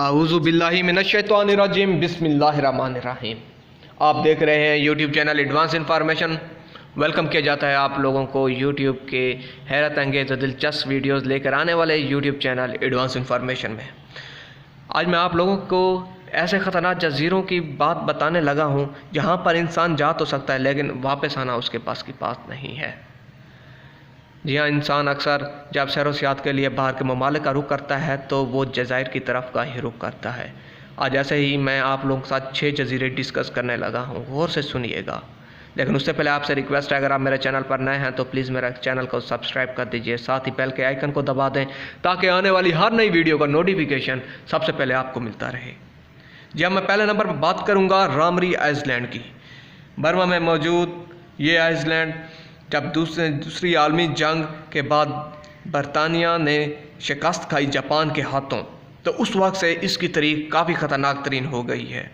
आऊज़ु बिल्लाहि मिनश्शैतानिर्रजीम बिस्मिल्लाहिर्रहमानिर्रहीम। आप देख रहे हैं YouTube channel advance information. Welcome किया जाता है आप लोगों को यूट्यूब के हैरत अंगेज़ और दिलचस्प वीडियोस लेकर आने वाले यूट्यूब चैनल एडवांस इन्फॉर्मेशन में। आज मैं आप लोगों को ऐसे ख़तरनाक जज़ीरों की बात बताने लगा हूँ जहाँ पर इंसान जा तो सकता है लेकिन वापस आना उसके पास की बात नहीं है। जी हाँ, इंसान अक्सर जब सैर व सियाहत के लिए बाहर के ममालिक का रुख करता है तो वो जज़ायर की तरफ का ही रुख करता है। आज ऐसे ही मैं आप लोगों के साथ 6 जज़ीरे डिस्कस करने लगा हूँ, गौर से सुनिएगा। लेकिन उससे पहले आपसे रिक्वेस्ट है, अगर आप मेरे चैनल पर नए हैं तो प्लीज़ मेरे चैनल को सब्सक्राइब कर दीजिए, साथ ही बेल के आइकन को दबा दें ताकि आने वाली हर नई वीडियो का नोटिफिकेशन सबसे पहले आपको मिलता रहे। जी हाँ, मैं पहले नंबर पर बात करूँगा रामरी आइसलैंड की। बर्मा में मौजूद ये आइसलैंड जब दूसरी आलमी जंग के बाद बरतानिया ने शिकस्त खाई जापान के हाथों, तो उस वक्त से इसकी तारीख काफ़ी ख़तरनाक तरीन हो गई है।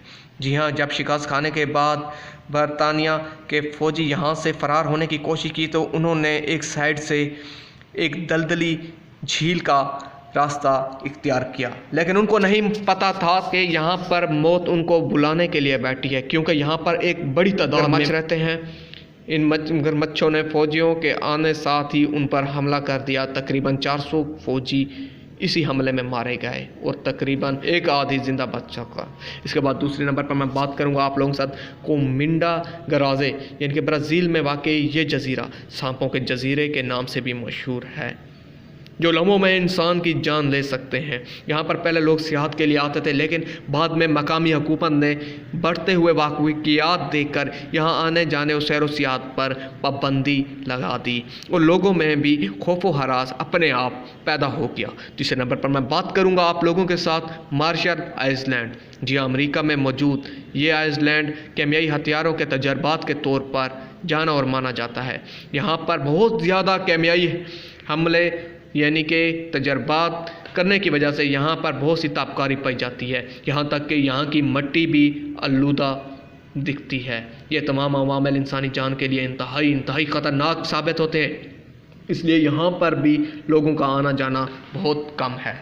जी हाँ, जब शिकस्त खाने के बाद बरतानिया के फ़ौजी यहाँ से फ़रार होने की कोशिश की तो उन्होंने एक साइड से एक दलदली झील का रास्ता इख्तियार किया, लेकिन उनको नहीं पता था कि यहाँ पर मौत उनको बुलाने के लिए बैठी है, क्योंकि यहाँ पर एक बड़ी तादाद में रहते हैं। इन मगरमच्छों ने फ़ौजियों के आने साथ ही उन पर हमला कर दिया। तकरीबन 400 फ़ौजी इसी हमले में मारे गए और तकरीबन एक आधी ज़िंदा बच सका। इसके बाद दूसरे नंबर पर मैं बात करूंगा आप लोगों के साथ कोमिंडा गराजे, यानी कि ब्राज़ील में वाक़ ये जज़ीरा सांपों के जज़ीरे के नाम से भी मशहूर है, जो लम्हों में इंसान की जान ले सकते हैं। यहाँ पर पहले लोग सियाहत के लिए आते थे, लेकिन बाद में मकामी हुकूमत ने बढ़ते हुए वाक़ियात देखकर यहाँ आने जाने और सैर व सियाहत पर पाबंदी लगा दी और लोगों में भी खौफ व हरास अपने आप पैदा हो गया। तीसरे नंबर पर मैं बात करूँगा आप लोगों के साथ मार्शल आइसलैंड। जी हाँ, अमरीका में मौजूद ये आइसलैंड केमियाई हथियारों के तजर्बात के तौर पर जाना और माना जाता है। यहाँ पर बहुत ज़्यादा केमियाई हमले यानी कि तजर्बात करने की वजह से यहाँ पर बहुत सी ताबकारी पाई जाती है, यहाँ तक कि यहाँ की मिट्टी भी आलूदा दिखती है। ये तमाम अवामिल इंसानी जान के लिए इंतहाई ख़तरनाक साबित होते हैं, इसलिए यहाँ पर भी लोगों का आना जाना बहुत कम है।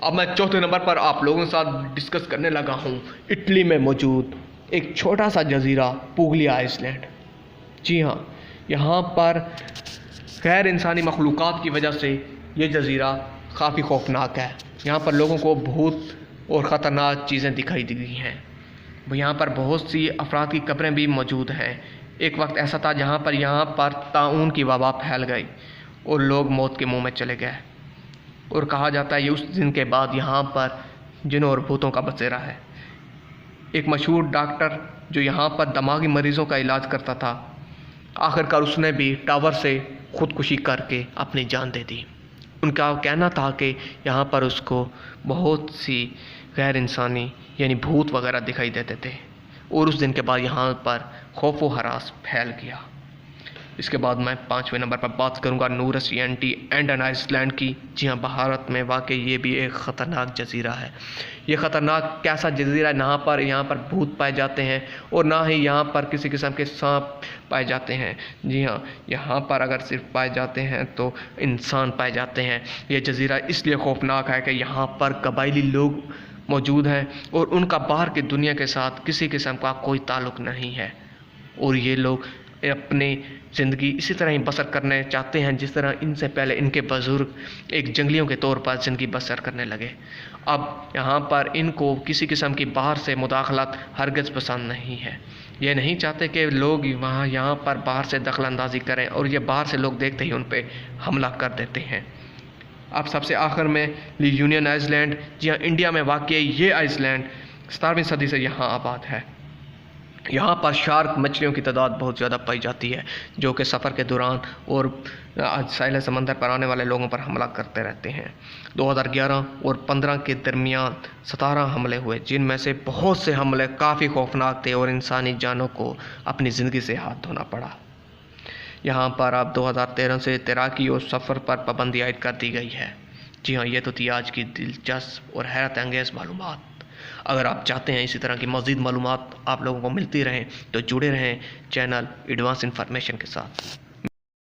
अब मैं चौथे नंबर पर आप लोगों के साथ डिस्कस करने लगा हूँ इटली में मौजूद एक छोटा सा जज़ीरा पुगलिया आइसलैंड। जी हाँ, यहाँ पर गैर इंसानी मखलूक़ात की वजह से ये जज़ीरा काफ़ी खौफनाक है। यहाँ पर लोगों को भूत और ख़तरनाक चीज़ें दिखाई दी गई हैं। यहाँ पर बहुत सी अफराद की कब्रें भी मौजूद हैं। एक वक्त ऐसा था जहाँ पर ताउन की वबा फैल गई और लोग मौत के मुंह में चले गए, और कहा जाता है ये उस दिन के बाद यहाँ पर जिन्हों और भूतों का बसेरा है। एक मशहूर डॉक्टर जो यहाँ पर दिमागी मरीज़ों का इलाज करता था, आखिरकार उसने भी टावर से ख़ुदकुशी करके अपनी जान दे दी। उनका कहना था कि यहाँ पर उसको बहुत सी गैर इंसानी यानी भूत वगैरह दिखाई देते थे, और उस दिन के बाद यहाँ पर खौफ व हरास फैल गया। इसके बाद मैं 5वें नंबर पर बात करूँगा नूरस एंटी एंडन आइसलैंड की। जी हाँ, भारत में वाकई ये भी एक ख़तरनाक जज़ीरा है। ये ख़तरनाक कैसा जज़ीरा है, यहाँ पर भूत पाए जाते हैं और ना ही यहाँ पर किसी किस्म के सांप पाए जाते हैं। जी हाँ, यहाँ पर अगर सिर्फ पाए जाते हैं तो इंसान पाए जाते हैं। ये जज़ीरा इसलिए खौफनाक है कि यहाँ पर कबायली लोग मौजूद हैं और उनका बाहर की दुनिया के साथ किसी किस्म का कोई ताल्लुक़ नहीं है, और ये लोग अपनी ज़िंदगी इसी तरह ही बसर करने चाहते हैं जिस तरह इनसे पहले इनके बुज़ुर्ग एक जंगलियों के तौर पर ज़िंदगी बसर करने लगे। अब यहाँ पर इनको किसी किस्म की बाहर से मुदाखलत हरगिज़ पसंद नहीं है। ये नहीं चाहते कि लोग यहाँ पर बाहर से दखल अंदाज़ी करें, और ये बाहर से लोग देखते ही उन पर हमला कर देते हैं। अब सबसे आखिर में यूनियन आइसलैंड। जी हाँ, इंडिया में वाक़ई ये आइसलैंड 17वीं सदी से यहाँ आबाद है। यहाँ पर शार्क मछलियों की तादाद बहुत ज़्यादा पाई जाती है, जो कि सफ़र के दौरान और साहिल समंदर पर आने वाले लोगों पर हमला करते रहते हैं। 2011 और 15 के दरमियान 17 हमले हुए, जिनमें से बहुत से हमले काफ़ी खौफनाक थे और इंसानी जानों को अपनी ज़िंदगी से हाथ धोना पड़ा। यहाँ पर अब 2013 से तैराकी और सफ़र पर पाबंदी आयद कर दी गई है। जी हाँ, ये तो थी आज की दिलचस्प और हैरत अंगेज़ मालूमात। अगर आप चाहते हैं इसी तरह की मज़ीद मालूमात आप लोगों को मिलती रहें तो जुड़े रहें चैनल एडवांस इन्फॉर्मेशन के साथ।